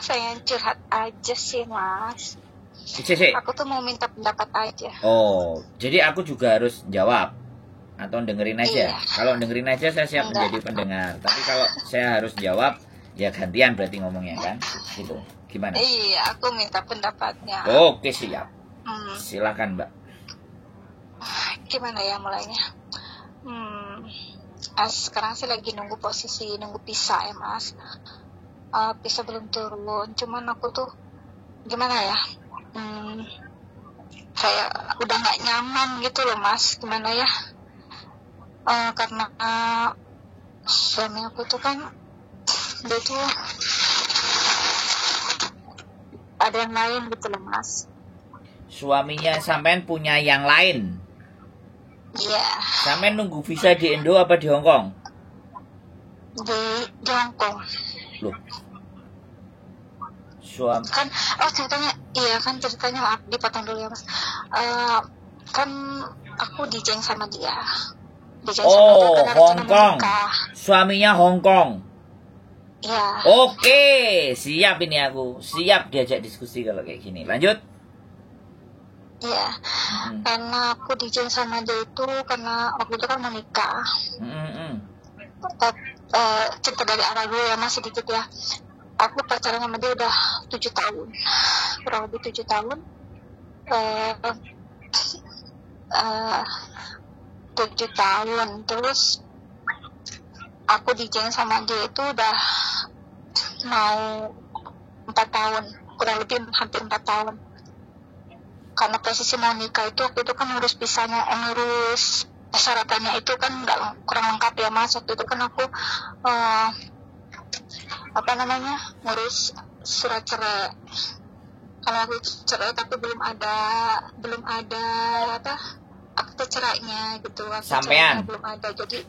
pengen curhat aja sih Mas. Cek. Aku tuh mau minta pendapat aja. Oh, jadi aku juga harus jawab atau dengerin aja? Iya. Kalau dengerin aja saya siap Enggak. menjadi pendengar. Tapi kalau saya harus jawab, ya gantian berarti ngomongnya kan? Gitu. Gimana? Iya, aku minta pendapatnya. Oke, siap. Hmm, Silakan, Mbak. gimana ya mulainya? Sekarang sih lagi nunggu posisi nunggu pisah ya Mas. Pisah belum turun. Cuman aku tuh gimana ya? Kayak udah nggak nyaman gitu loh Mas. Gimana ya? Karena suami aku tuh kan dia tuh ada yang lain gitu loh Mas. Suaminya sampean punya yang lain. Iya, Sampean nunggu visa di Indo apa di Hong Kong? di Hong Kong. Loh. Suami Kan ceritanya maaf dipotong dulu ya Mas. Kan aku dijeng sama dia. Oh, karena Hong rencana Kong. menikah. Suaminya Hong Kong. Iya. Oke, siap ini aku. Siap diajak diskusi kalau kayak gini. Lanjut. Iya. Karena aku dijeng sama dia itu karena waktu itu kan menikah. Cerita dari awal dulu ya Mas sedikit ya. Aku pacaran sama dia udah 7 tahun. Kurang lebih 7 tahun. 7 tahun. Terus aku dijeng sama dia itu udah mau 4 tahun. Kurang lebih hampir 4 tahun. Karena posisi mau nikah itu waktu itu kan ngurus pisahnya, ngurus persyaratannya itu kan kurang lengkap ya Mas. Waktu itu kan aku ngurus surat cerai. Karena aku cerai tapi belum ada akte cerainya gitu. Sampean belum ada. Jadi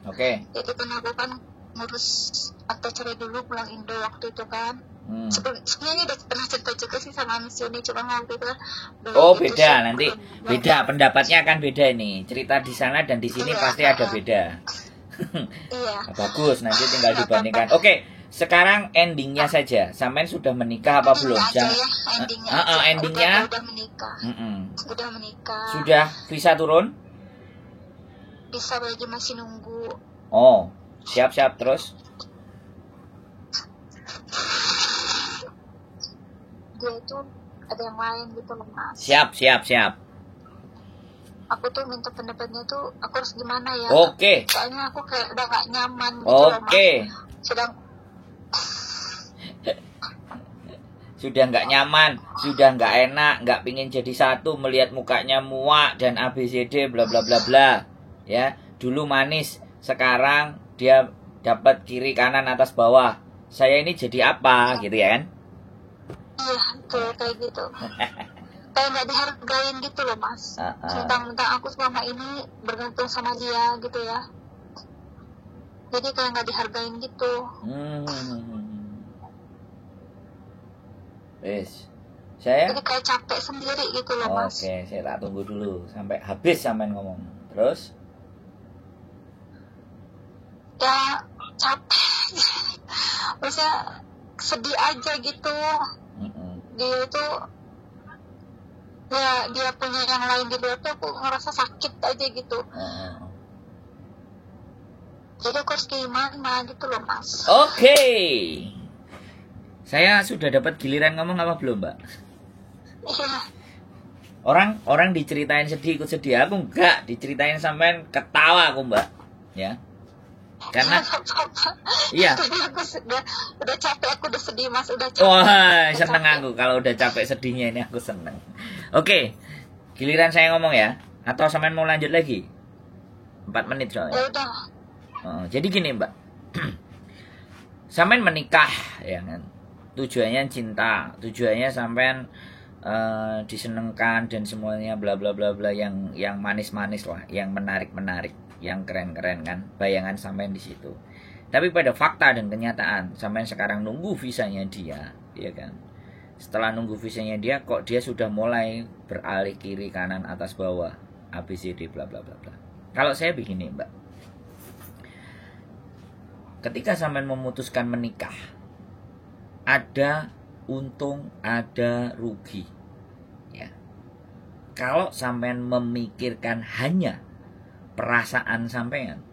Oke. jadi kan aku kan ngurus akte cerai dulu pulang Indo waktu itu kan. Sebenarnya udah pernah cerita juga sih sama Miss Yuni, cuma waktu itu kan beda nanti beda pendapatnya akan beda ini, cerita di sana dan di sini pasti ada beda. Iya. Bagus, nanti tinggal dibandingkan. Oke, sekarang endingnya saja. Sampean sudah menikah apa belum? Endingnya udah menikah. Udah menikah. Sudah visa turun? Bisa lagi masih nunggu. Oh, siap-siap terus. Dia itu ada yang lain gitu loh Mas. Siap. Aku tuh minta pendapatnya tuh aku harus gimana ya? Oke. Soalnya aku kayak udah gak nyaman gitu loh Mas. Sudah nggak nyaman, sudah nggak enak, nggak pingin jadi satu, melihat mukanya muak dan ABCD bla bla bla bla. Ya, dulu manis, sekarang dia dapat kiri kanan atas bawah. Saya ini jadi apa gitu ya kan? Iya, kayak gitu. Kayak nggak dihargain gitu loh Mas. Tentang aku selama ini bergantung sama dia gitu ya. Jadi kayak nggak dihargain gitu. Jadi kayak capek sendiri gitu loh Mas. Oke, saya tak tunggu dulu sampai habis sampean ngomong. Terus? Ya capek. Maksudnya sedih aja gitu. Dia itu ya dia punya yang lain di luar tuh aku ngerasa sakit aja gitu. Jadi aku harus gimana gitu loh Mas. Oke. Saya sudah dapat giliran ngomong apa belum Mbak? Iya. Orang diceritain sedih ikut sedih, aku enggak. Diceritain sampean ketawa aku Mbak. Ya. Karena iya. Aku udah capek, aku udah sedih Mas, udah capek. Wah, seneng aku kalau udah capek sedihnya ini aku seneng. Oke. Giliran saya ngomong ya. Atau sampean mau lanjut lagi? 4 menit soalnya. Ya udah. Jadi gini Mbak. Sampean menikah ya kan. Tujuannya cinta, tujuannya sampean disenengkan dan semuanya bla bla bla bla yang manis-manis lah, yang menarik-menarik, yang keren-keren kan, bayangan sampean di situ. Tapi pada fakta dan kenyataan, sampean sekarang nunggu visanya dia, ya kan. Setelah nunggu visanya dia, kok dia sudah mulai beralih kiri kanan atas bawah, ABCD bla bla bla bla. Kalau saya begini Mbak, ketika sampean memutuskan menikah, ada untung, ada rugi. Ya. Kalau sampean memikirkan hanya perasaan sampean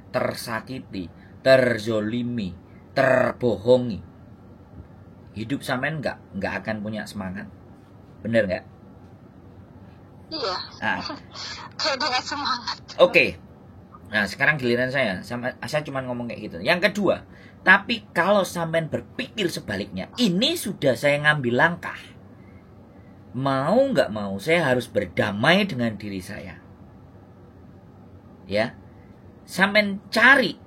tersakiti, terzolimi, terbohongi, hidup sampean nggak akan punya semangat. Bener nggak? Iya. Nah, Kayak dengan semangat. Oke. Nah, sekarang giliran saya. Saya cuma ngomong kayak gitu. Yang kedua, tapi kalau sampean berpikir sebaliknya, ini sudah saya ngambil langkah. Mau nggak mau, saya harus berdamai dengan diri saya. Ya. Sampean cari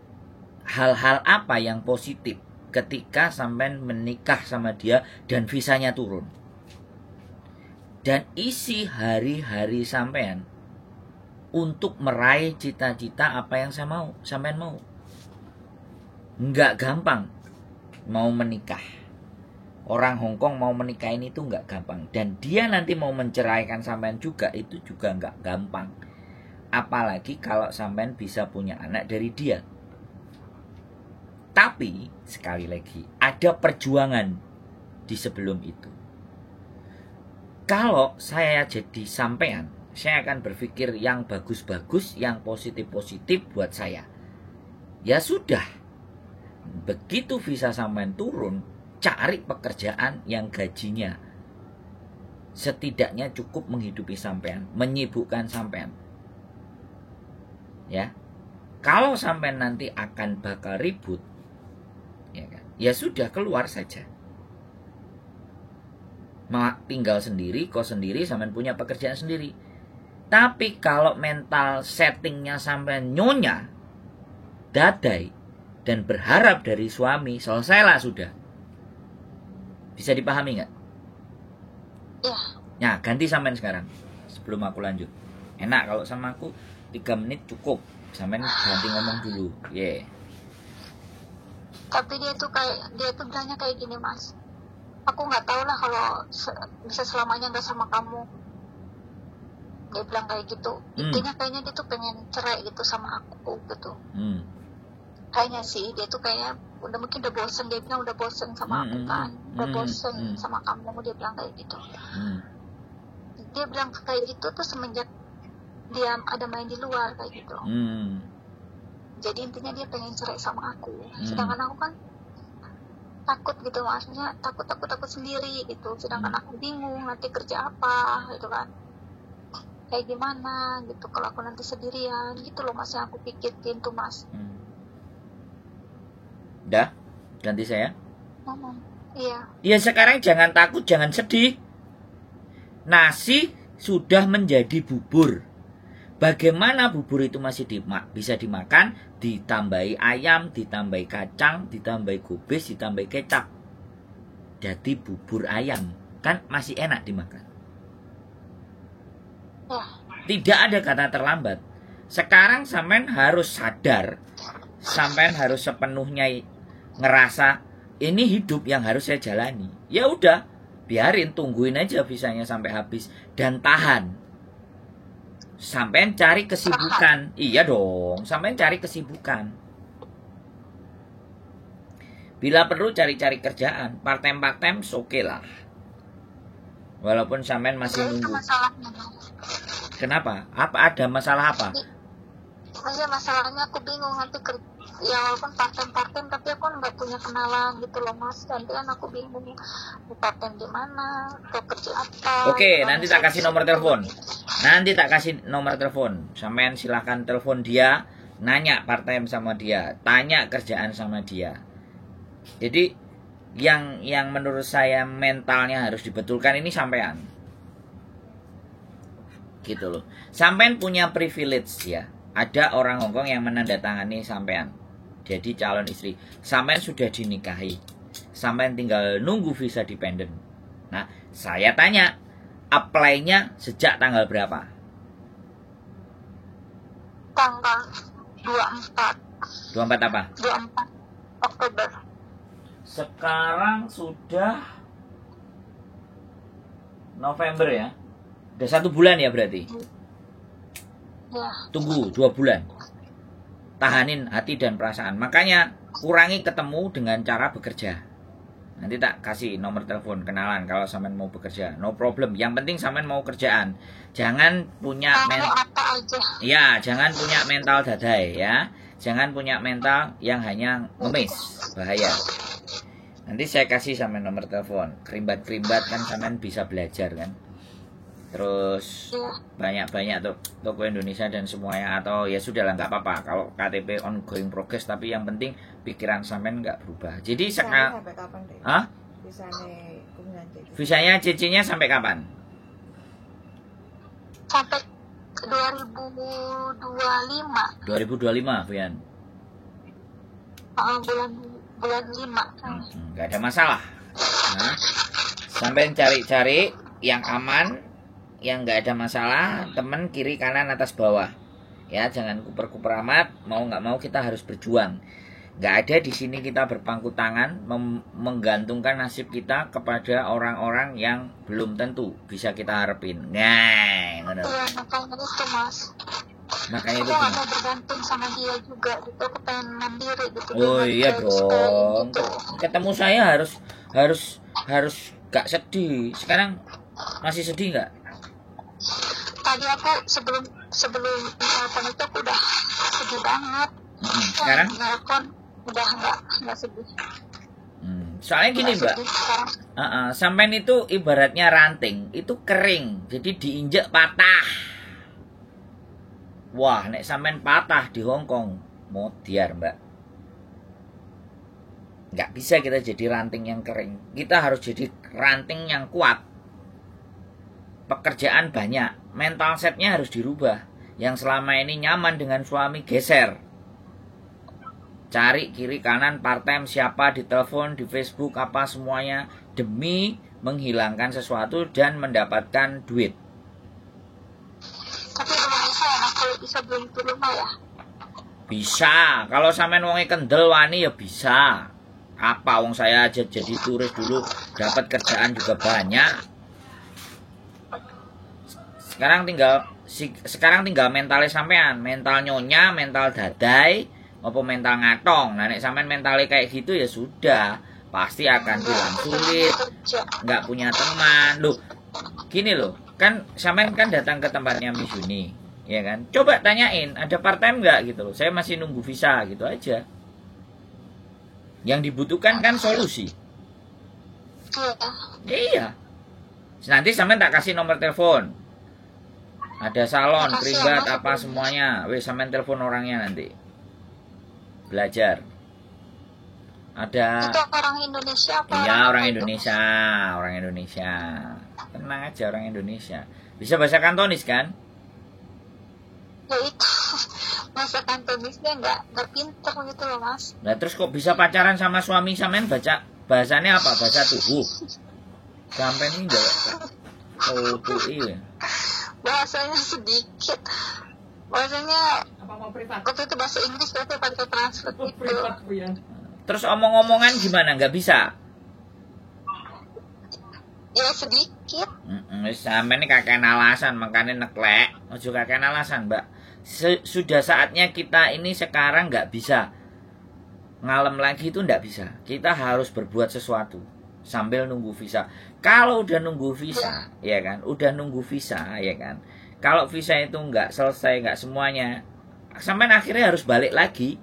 hal-hal apa yang positif ketika sampean menikah sama dia dan visanya turun. Dan isi hari-hari sampean untuk meraih cita-cita apa yang sampean mau. Nggak gampang mau menikah. Orang Hongkong mau menikahin itu nggak gampang. Dan dia nanti mau menceraikan sampean juga, itu juga nggak gampang. Apalagi kalau sampean bisa punya anak dari dia. Tapi, sekali lagi, ada perjuangan di sebelum itu. Kalau saya jadi sampean, saya akan berpikir yang bagus-bagus, yang positif-positif buat saya. Ya sudah, begitu visa sampean turun, cari pekerjaan yang gajinya setidaknya cukup menghidupi sampean, menyibukkan sampean. Ya, kalau sampean nanti akan bakal ribut, ya kan? Ya sudah, keluar saja. Tinggal sendiri, kos sendiri, sampean punya pekerjaan sendiri. Tapi kalau mental settingnya sampean nyonya, dadai, dan berharap dari suami, selesailah sudah. Bisa dipahami nggak? Iya. Nah, ganti sampean sekarang. Sebelum aku lanjut. Enak kalau sama aku 3 menit cukup. Sampean ganti ngomong dulu. Yeah. Tapi dia tuh bilangnya kayak gini, Mas. Aku nggak tahu lah kalau bisa selamanya nggak sama kamu. Dia bilang kayak gitu. Intinya kayaknya dia tuh pengen cerai gitu sama aku gitu. Kayaknya sih dia tuh kayak mungkin udah bosen. Dia bilang udah bosen sama aku kan. Udah bosen sama kamu. Dia bilang kayak gitu. Dia bilang kayak gitu tuh semenjak dia ada main di luar kayak gitu. Jadi intinya dia pengen cerai sama aku. Sedangkan aku kan takut gitu, maksudnya takut sendiri gitu. Sedangkan aku bingung nanti kerja apa gitu kan, kayak gimana gitu kalau aku nanti sendirian gitu loh, Mas, yang aku pikirin tuh, Mas. Udah, ganti saya. Iya. Ya sekarang jangan takut, jangan sedih. Nasi sudah menjadi bubur. Bagaimana bubur itu masih bisa dimakan? Ditambahi ayam, ditambahi kacang, ditambahi gubes, ditambahi kecap. Jadi bubur ayam. Kan masih enak dimakan. Tidak ada kata terlambat. Sekarang sampean harus sadar. Sampean harus sepenuhnya ngerasa ini hidup yang harus saya jalani. Ya udah, biarin, tungguin aja visanya sampai habis. Dan tahan. Sampean cari kesibukan. Iya dong, sampean cari kesibukan. Bila perlu cari-cari kerjaan, part-time oke lah. Walaupun sampean masih nunggu. Kenapa? Ada masalah apa? Masalahnya aku bingung nanti ya walaupun part-time tapi aku nggak punya kenalan gitu loh, Mas. Nanti kan aku bingung part-time di mana, atau kerja apa. Oke, nanti tak kasih nomor telepon. Sampean silakan telepon dia, nanya part-time sama dia, tanya kerjaan sama dia. Jadi yang menurut saya mentalnya harus dibetulkan ini sampean. Gitu loh. Sampean punya privilege ya. Ada orang Hongkong yang menandatangani sampean jadi calon istri. Sampean sudah dinikahi. Sampean tinggal nunggu visa dependent. Nah, saya tanya, apply-nya sejak tanggal berapa? Tanggal 24. 24 apa? 24 Oktober. Sekarang sudah November ya. Udah 1 bulan ya berarti? Ya. Tunggu 2 bulan. Tahanin hati dan perasaan. Makanya kurangi ketemu dengan cara bekerja. Nanti tak kasih nomor telepon kenalan kalau sampean mau bekerja. No problem. Yang penting sampean mau kerjaan. Jangan punya apa aja. Ya, jangan punya mental dadai ya. Jangan punya mental yang hanya ngemis. Bahaya. Nanti saya kasih sampean nomor telepon. Kerimbat-kerimbat kan sampean bisa belajar kan. Terus banyak-banyak tuh toko Indonesia dan semuanya, atau ya sudahlah nggak apa-apa kalau KTP ongoing progress, tapi yang penting pikiran sampean nggak berubah. Jadi sekarang sampai kapan deh? Hah? Visanya CC-nya sampai kapan? Sampai 2025. 2025, Fian. Bulan 5. Nggak ada masalah. Nah, sampai cari-cari yang aman, yang nggak ada masalah, temen kiri kanan atas bawah. Ya, jangan kuper-kuper amat. Mau nggak mau kita harus berjuang. Nggak ada di sini kita berpangku tangan menggantungkan nasib kita kepada orang-orang yang belum tentu bisa kita harapin. Nah, Iya, makanya itu Mas. Makanya Aku itu. nggak mau bergantung sama dia juga gitu. Aku pengen mandiri gitu. Oh iya dong. Gitu. Ketemu saya harus gak sedih. Sekarang masih sedih nggak? Tadi aku sebelum telepon itu aku udah sedih banget. Sekarang? Telepon udah nggak sedih. Soalnya gini Mbak, sampean itu ibaratnya ranting, itu kering, jadi diinjek patah. Wah, nek sampean patah di Hongkong, modiar Mbak. Nggak bisa kita jadi ranting yang kering, kita harus jadi ranting yang kuat. Pekerjaan banyak, mental setnya harus dirubah. Yang selama ini nyaman dengan suami, geser. Cari kiri kanan part time siapa, di telepon, di Facebook, apa semuanya, demi menghilangkan sesuatu dan mendapatkan duit. Tapi rumah bisa ya, kalau bisa belum ke rumah ya. Bisa, kalau sampean wonge kendel wani ya bisa. Apa wong saya aja jadi turis dulu, dapat kerjaan juga banyak. Sekarang tinggal mentalnya sampean, mental nyonya, mental dadai, maupun mental ngatong. Nah, nek sampean mentalnya kayak gitu ya sudah, pasti akan bilang sulit, nggak punya teman. Loh, gini loh, kan sampean kan datang ke tempatnya Miss Yuni, ya kan? Coba tanyain, ada part time nggak gitu loh. Saya masih nunggu visa gitu aja. Yang dibutuhkan kan solusi. Iya. Nanti sampean tak kasih nomor telepon. Ada salon, krimbat, apa semuanya. Wes sampean telepon orangnya nanti. Belajar. Ada. Itu orang Indonesia apa? Iya, orang Indonesia, orang Indonesia. Tenang aja, orang Indonesia. Bisa bahasa Kantonis kan? Ya itu. Bahasa Kantonisnya nggak pinter gitu loh Mas. Nah terus kok bisa pacaran sama suami sampean baca bahasanya apa? Bahasa tubuh. Sampean ini enggak. Oh, tuh iya. Bahasanya sedikit. Bahasanya Apa mau privat? waktu itu bahasa Inggris tapi pakai translate Oh, gitu. privat Bu ya. Terus omong-omongan gimana? Nggak bisa? Ya sedikit. Sampean ini kakek alasan, makanya neklek. Ojo kakek alasan, Mbak. Sudah saatnya kita ini sekarang nggak bisa ngalem lagi, itu nggak bisa. Kita harus berbuat sesuatu sambil nunggu visa. Kalau udah nunggu visa, ya kan? Udah nunggu visa, ya kan? Kalau visa itu nggak selesai, nggak semuanya, sampean akhirnya harus balik lagi,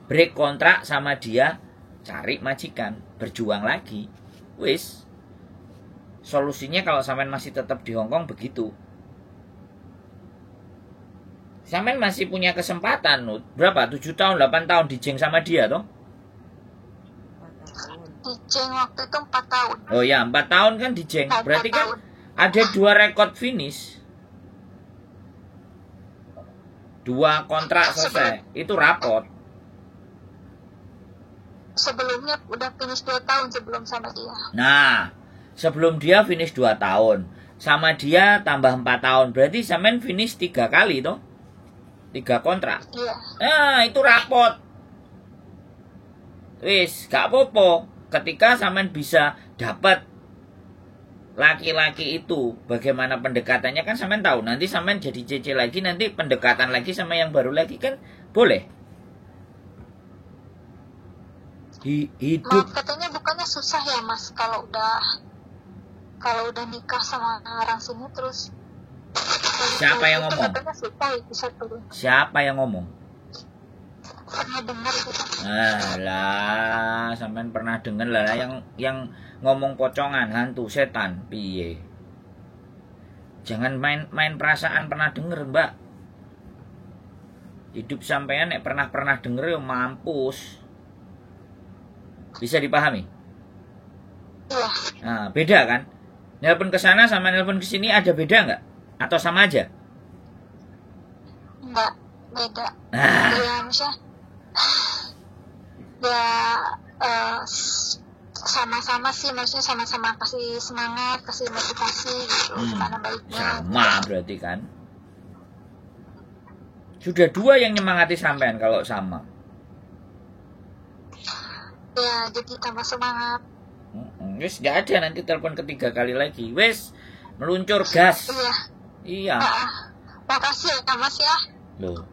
break kontrak sama dia, cari majikan, berjuang lagi. Wis. Solusinya kalau sampean masih tetap di Hongkong begitu. Sampean masih punya kesempatan, berapa? 7 tahun, 8 tahun dijeng sama dia toh? Dijeng waktu itu 4 tahun. Oh ya, 4 tahun kan dijeng. Berarti kan ada 2 rekod finish. 2 kontrak selesai. Itu rapot. Sebelumnya udah finish 2 tahun sebelum sama dia. Nah, sebelum dia finish 2 tahun. Sama dia tambah 4 tahun. Berarti sampean finish 3 kali toh? 3 kontrak. Iya. Nah, itu rapot. Wis, gak apa-apa. Ketika sampean bisa dapat laki-laki itu, bagaimana pendekatannya kan sampean tahu. Nanti sampean jadi CC lagi, nanti pendekatan lagi sama yang baru lagi kan boleh. Hidup. Maaf, katanya bukannya susah ya Mas kalau udah nikah sama orang sini terus. Siapa yang ngomong? Katanya susah ya, bisa turun. Siapa yang ngomong? Pernah dengar gitu. Alah, sampean pernah denger lah yang ngomong pocongan, hantu, setan, piye? Jangan main perasaan pernah denger, Mbak. Hidup sampean nek pernah denger yo mampus. Bisa dipahami? Iya. Nah, beda kan? Nelpon ke sana sama nelpon ke sini ada beda nggak? Atau sama aja? Enggak, beda. Nah, Ya maksudnya ya sama-sama sih, maksudnya sama-sama kasih semangat, kasih motivasi gitu, gimana baiknya. sama berarti kan? Sudah 2 yang nyemangati sampean kalau sama. Ya, jadi tambah semangat. Wis gak ada nanti telepon ketiga kali lagi. Wis meluncur gas. Iya. Iya. Makasih ya Mas ya. Loh,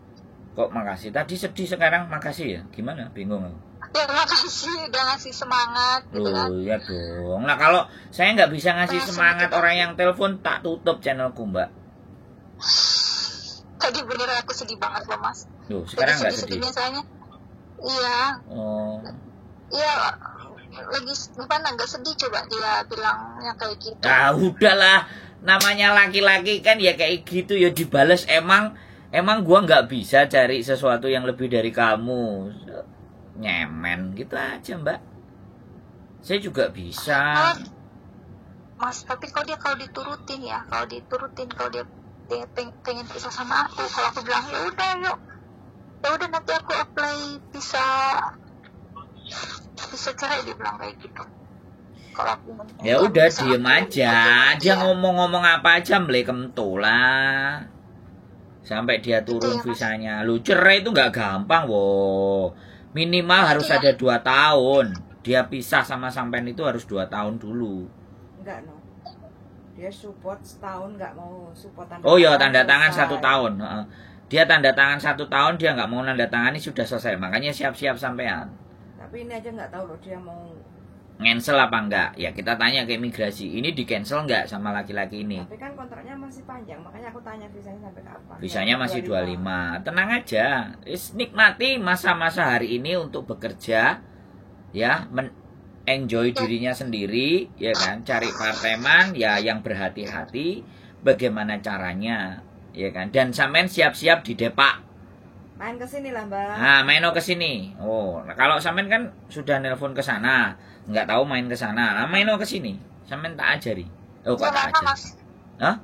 kok makasih? Tadi sedih sekarang makasih ya? Gimana? Bingung aku. Ya makasih udah ngasih semangat gitu kan. Loh, ya dong. Nah kalau saya nggak bisa ngasih semangat orang yang telepon, tak tutup channelku, Mbak. Tadi bener aku sedih banget loh Mas. Loh, sekarang nggak sedih? Sedih-sedihnya soalnya. Iya. Oh. Iya, lagi gimana nggak sedih coba dia bilangnya kayak gitu. Nah, udahlah. Namanya laki-laki kan ya kayak gitu ya dibales. Emang gua nggak bisa cari sesuatu yang lebih dari kamu. Nyemen gitu aja, Mbak. Saya juga bisa. Mas, tapi kalau diturutin kalau dia pengen pisah sama aku, kalau aku bilang ya udah nanti aku apply bisa cerai, dia bilang kayak gitu. Kalau aku ya udah diem aja. Dia ngomong-ngomong apa aja melekem lah. Sampai dia turun visanya. Lu cerai itu nggak gampang, wo. Minimal harus ada 2 tahun. Dia pisah sama sampean itu harus 2 tahun dulu. Enggak, no. Dia support setahun, nggak mau support tanda oh iya, tanda tangan 1 tahun. Dia tanda tangan 1 tahun, dia nggak mau tanda tangani sudah selesai. Makanya siap-siap sampean. Tapi ini aja nggak tahu loh dia mau Cancel apa enggak? Ya kita tanya ke imigrasi. Ini di cancel enggak sama laki-laki ini? Tapi kan kontraknya masih panjang, makanya aku tanya visanya sampai kapan. Visanya masih 25. Tenang aja. Nikmati masa-masa hari ini untuk bekerja. Ya, enjoy dirinya sendiri, ya kan? Cari parteman ya yang berhati-hati bagaimana caranya, ya kan? Dan sampean siap-siap di depak. Main ke sini lah, Mbak. Nah, maino ke sini. Oh, kalau sampean kan sudah nelpon ke sana, nggak tahu main ke sana. Nah, maino ke sini. Sampean tak ajari. Oh, kok tak ajari? Mas? Hah?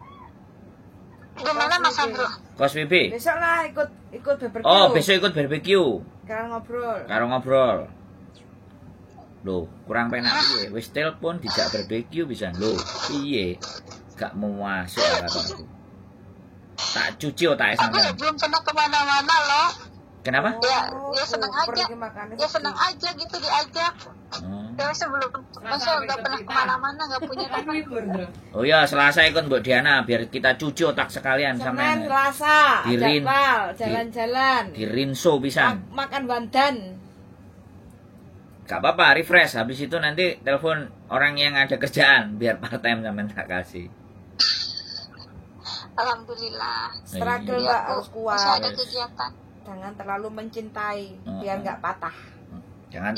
Gimana Mas Andro? Kos BB. Besok lah ikut barbecue. Oh, besok ikut barbecue. Karo ngobrol. Loh, kurang penak piye? Wis telepon dijak barbecue bisa. Loh, piye? Gak mau masuk aku. Tak cuci otak sampean. Aku belum pernah kemana-mana loh. Kenapa? Ya seneng aja. Ya seneng aja gitu diajak. Ya sebelum masa nggak pernah kemana-mana, nggak punya teman. Oh ya, Selasa ikut Mbak Diana biar kita cuci otak sekalian sama. Senin, Selasa, Dirin, jalan-jalan. Di rinso pisan. Makan wandan. Gak apa-apa, refresh. Habis itu nanti telepon orang yang ada kerjaan biar part time sampean tak kasih. Alhamdulillah. Struggle Mbak harus kuat. Masih ada kegiatan. Jangan terlalu mencintai biar nggak patah. Jangan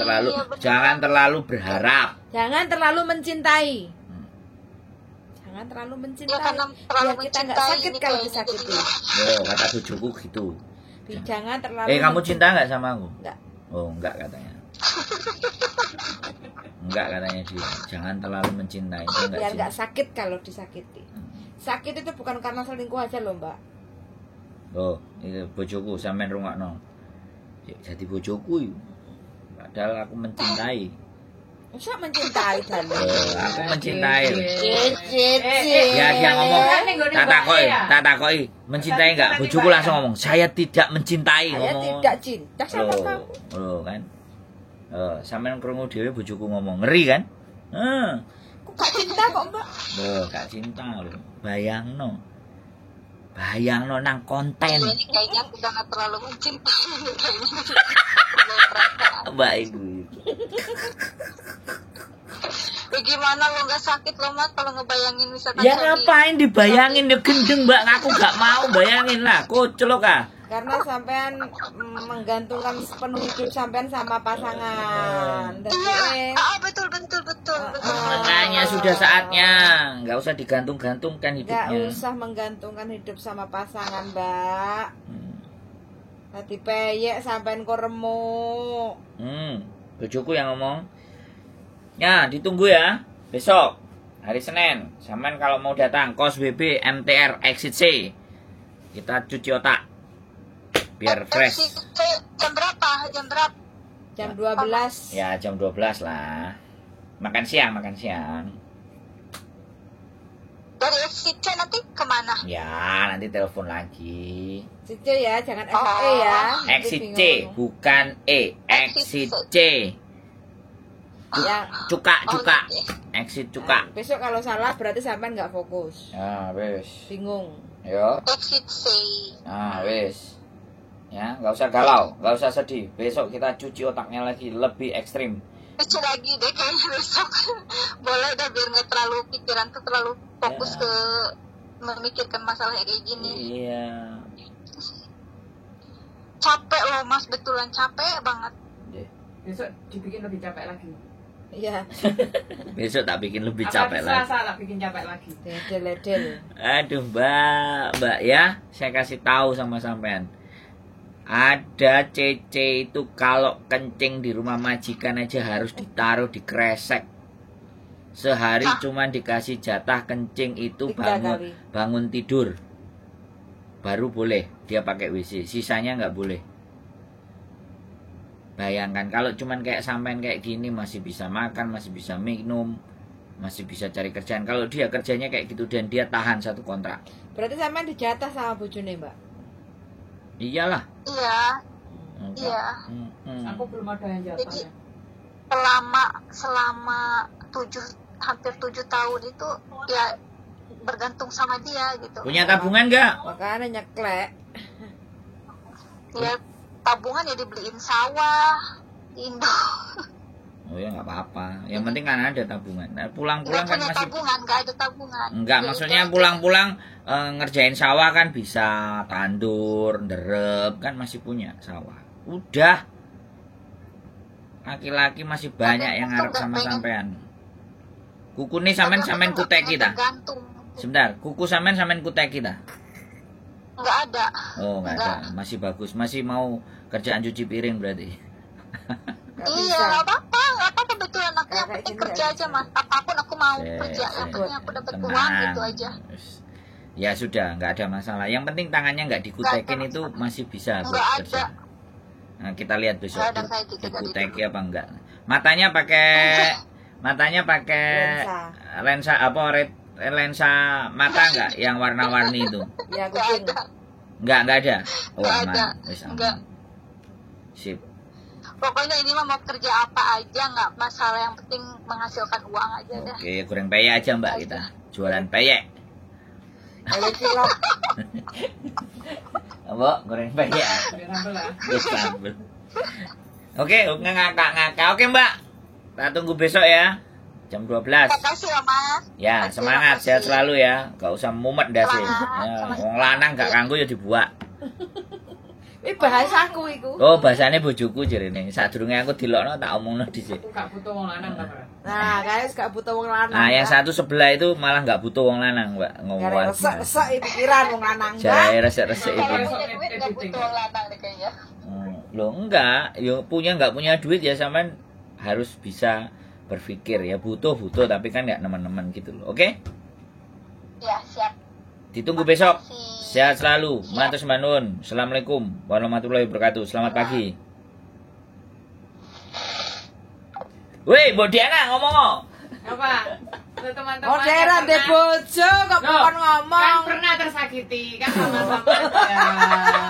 terlalu berharap. Jangan terlalu mencintai. Jangan terlalu mencintai. Ya, karena terlalu biar kita nggak sakit kalau disakiti. Oh, kata bujuku gitu. Jangan terlalu. Kamu cinta nggak sama aku? Enggak. Oh, enggak katanya. Enggak katanya dia. Jangan terlalu mencintai. Biar nggak sakit kalau disakiti. Sakit itu bukan karena selingkuh aja loh, Mbak. Oh, itu bojoku sampean rungokno. Jadi bojoku. Padahal aku mencintai. Masa mencintai dan aku mencintai. Ya dia ngomong. Tak takoi. Mencintai enggak? Bojoku langsung ngomong, "Saya tidak mencintai." Saya tidak cinta sama kamu. Loh kan. Sampean krungu dhewe bojoku ngomong. Ngeri kan? Kok gak cinta kok, Mbak? Loh, gak cinta loh. Bayangno. Bayangno nang konten. Ini kayaknya aku udah gak terlalu mencintai ini kayaknya. Udah perasaan. Baik. Ya gimana lo nggak sakit lo Mas kalau ngebayangin misalkan Ya suami- ngapain dibayangin ya gendeng Mbak, aku gak mau bayangin lah, koclok ah. Karena sampean menggantungkan sepenuh hidup sampean sama pasangan. Iya, betul. Makanya sudah saatnya, nggak usah digantung-gantungkan Nggak hidupnya. usah menggantungkan hidup sama pasangan, Mbak. Tadi peyek sampean kok remuk. Bojoku yang ngomong. Ya, ditunggu ya. Besok hari Senin, sampean kalau mau datang kos BB MTR Exit C. Kita cuci otak. Biar fresh. Jam berapa? Jam 12. Ya, jam 12 lah. Makan siang. Dari exit C nanti kemana? Ya, nanti telepon lagi. Cici ya, jangan SE ya. Exit Nanti C, bingung. bukan E. Exit C. Ya, Cuka. iya. Exit cuka. besok kalau salah berarti sampean nggak fokus. Ya, wes. Bingung. Yo. Exit C. Nah, wes. Ya, nggak usah galau, nggak usah sedih. Besok kita cuci otaknya lagi, lebih ekstrim. Cuci lagi deh kayaknya besok. Boleh udah biar nggak terlalu pikiran tuh terlalu fokus Ya. ke memikirkan masalah kayak gini. Iya. Capek loh Mas, betulan capek banget. Besok dibikin lebih capek lagi. Iya, Besok tak bikin lebih Apa capek Selasa lagi. lah bikin capek lagi. ledel-ledel. Aduh, Mbak ya, saya kasih tahu sama sampean. Ada Cece itu kalau kencing di rumah majikan aja harus ditaruh di kresek. Sehari cuman dikasih jatah kencing itu 3 kali. bangun tidur. Baru boleh dia pakai WC, sisanya nggak boleh. Bayangkan kalau cuman kayak sampean kayak gini masih bisa makan, masih bisa minum, masih bisa cari kerjaan. Kalau dia kerjanya kayak gitu dan dia tahan satu kontrak. Berarti sampean dijatah sama bojone, Mbak. Iyalah. Iya. Enggak. Iya. Aku belum ada yang jatah Jadi ya. selama hampir 7 tahun itu ya bergantung sama dia gitu. Punya tabungan nggak? Makanya nyeklek. Ya tabungan ya dibeliin sawah di Indo. Oh ya nggak apa-apa. Yang penting kan ada tabungan. Nah, pulang-pulang Nggak kan punya masih tabungan, nggak ada tabungan. enggak, Ya maksudnya itu aja. pulang-pulang ngerjain sawah kan bisa tandur, derep kan masih punya sawah. Udah. Laki-laki masih banyak yang ngarep sama sampean. Kuku nih sampean kutek kita. Tergantung. Sebentar, kuku sampean kutek kita. Nggak ada. Oh, enggak ada. Masih bagus. Masih mau kerjaan cuci piring berarti. Nggak Iya, bisa. nggak apa-apa betul anaknya. Yang Kayak penting gini kerja nggak aja bisa. Mas. Apapun aku mau Sip, kerja. Yang sip. penting aku dapat Tenang. uang gitu aja. Ya sudah, nggak ada masalah. Yang penting tangannya nggak dikutekin Nggak ada itu masih bisa Nggak bekerja. ada. Nah, kita lihat besok Nggak ada kayak gitu dari dikuteki apa enggak. Matanya pakai lensa apa lensa mata enggak yang warna-warni itu? Ya, Nggak kucing. ada. Enggak ada. Oh, Nggak aman. ada. Wis aman. Nggak. Sip. Pokoknya ini mah mau kerja apa aja nggak masalah, yang penting menghasilkan uang aja dah. Oke, goreng peyek aja Mbak kita. Jualan peyek. Ayo cilok. Apa? Goreng peyek. Biar sambel lah. Wis sambel. Oke, ngakak-ngakak. Oke, Mbak. Kita tunggu besok ya. Jam 12. Makasih ya Mas. Ya, Makasih, semangat, makasih. sehat selalu ya. Gak usah mumet dah sih. Semangat. Ya, wong lanang gak kanggo ya dibuak. Ini bahasaku iku. Oh, bahasane bojoku jarene. Sadurunge aku dilokno tak omongno dhisik. Aku gak butuh wong lanang ta, Pak. Nah, guys, gak butuh wong lanang. Nah, yang Mbak. satu sebelah itu malah gak butuh wong lanang, Mbak. Gara Ngomong. resek-resek itu pikiran wong lanang, Mbak. Jare resek-resek Kalau itu. punya duit nggak butuh orang lanang deh kayaknya. Loh, enggak. Yo nggak punya duit ya sampean harus bisa berpikir ya butuh tapi kan nggak nemen-nemen gitu loh. Oke? Ya siap. Ditunggu besok. Makasih. Sehat selalu. Matur Mbak Nun. Assalamualaikum warahmatullahi wabarakatuh. Selamat pagi. Woi, Mbok Diana ngomong. Apa? Tuh, teman-teman. Oh, daerah yang de pernah- bojo kok Loh, bukan ngomong. Kan pernah tersakiti, kan sama-sama ya.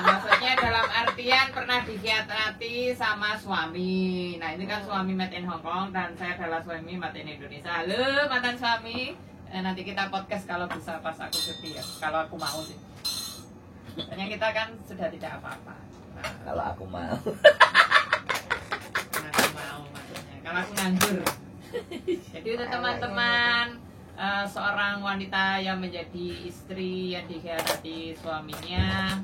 Maksudnya dalam artian pernah dikhianati sama suami. Nah, ini kan suami made in Hong Kong dan saya adalah suami made in Indonesia. Halo, mantan suami. Nanti kita podcast kalau bisa pas aku cuti ya. Kalau aku mau sih. Hanya kita kan sudah tidak apa-apa. Nah, Kalau aku mau. aku mau maksudnya. Kalau aku nganggur. Jadi untuk teman-teman seorang wanita yang menjadi istri yang dikhianati suaminya,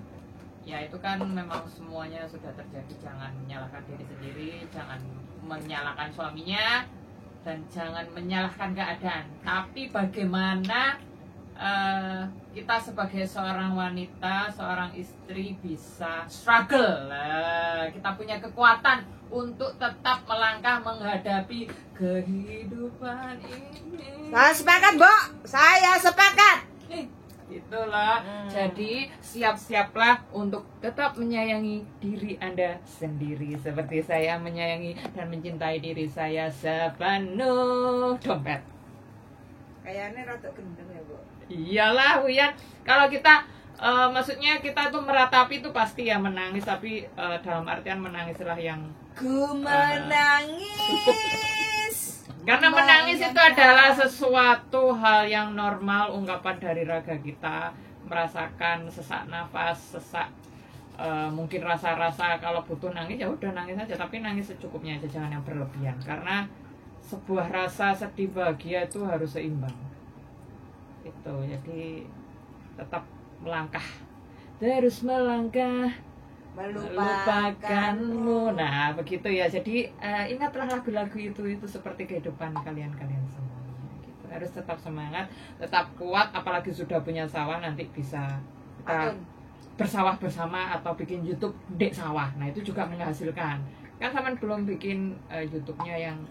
ya itu kan memang semuanya sudah terjadi. Jangan menyalahkan diri sendiri, jangan menyalahkan suaminya, dan jangan menyalahkan keadaan. Tapi bagaimana kita sebagai seorang wanita, seorang istri bisa struggle, kita punya kekuatan untuk tetap melangkah menghadapi kehidupan ini. Saya sepakat, Bu. Saya sepakat. Itulah. Jadi siap-siaplah untuk tetap menyayangi diri Anda sendiri seperti saya menyayangi dan mencintai diri saya sepenuh dompet. Kayaknya rada gendeng ya, Bu. Iyalah, Wian. Kalau kita maksudnya kita tuh meratapi itu pasti ya menangis, tapi dalam artian menangislah yang Ku menangis. karena menangis itu adalah sesuatu hal yang normal, ungkapan dari raga kita, merasakan sesak nafas, sesak mungkin rasa-rasa. Kalau butuh nangis ya udah nangis aja, tapi nangis secukupnya aja, jangan yang berlebihan. Karena sebuah rasa sedih bahagia itu harus seimbang. Itu jadi tetap melangkah, terus melangkah melupakanmu. Nah begitu ya. Jadi ingatlah lagu-lagu itu seperti kehidupan kalian semuanya gitu. Harus tetap semangat, tetap kuat. Apalagi sudah punya sawah, nanti bisa kita bersawah bersama atau bikin YouTube Dek Sawah. Nah itu juga menghasilkan. Kan Saman belum bikin YouTube-nya yang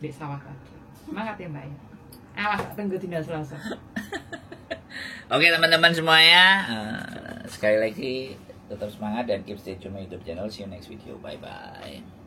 Dek Sawah tadi. Semangat ya Mbak ya. Awas tunggu Dinda Selasa. Oke teman-teman semuanya, sekali lagi tetap semangat dan keep stay tune my YouTube channel. See you next video. Bye bye.